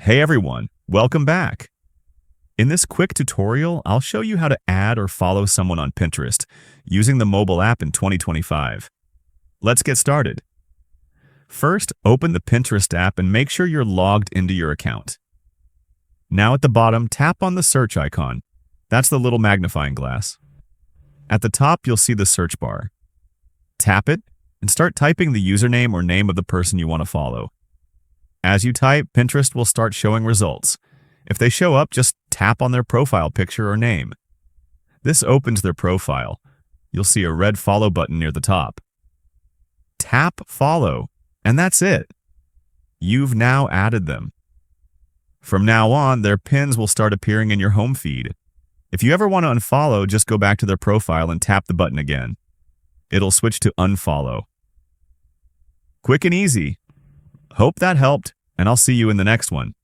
Hey everyone, welcome back. In this quick tutorial, I'll show you how to add or follow someone on Pinterest using the mobile app in 2025. Let's get started. First, open the Pinterest app and make sure you're logged into your account. Now at the bottom, tap on the search icon. That's the little magnifying glass. At the top, you'll see the search bar. Tap it and start typing the username or name of the person you want to follow. As you type, Pinterest will start showing results. If they show up, just tap on their profile picture or name. This opens their profile. You'll see a red follow button near the top. Tap follow, and that's it. You've now added them. From now on, their pins will start appearing in your home feed. If you ever want to unfollow, just go back to their profile and tap the button again. It'll switch to unfollow. Quick and easy. Hope that helped, and I'll see you in the next one.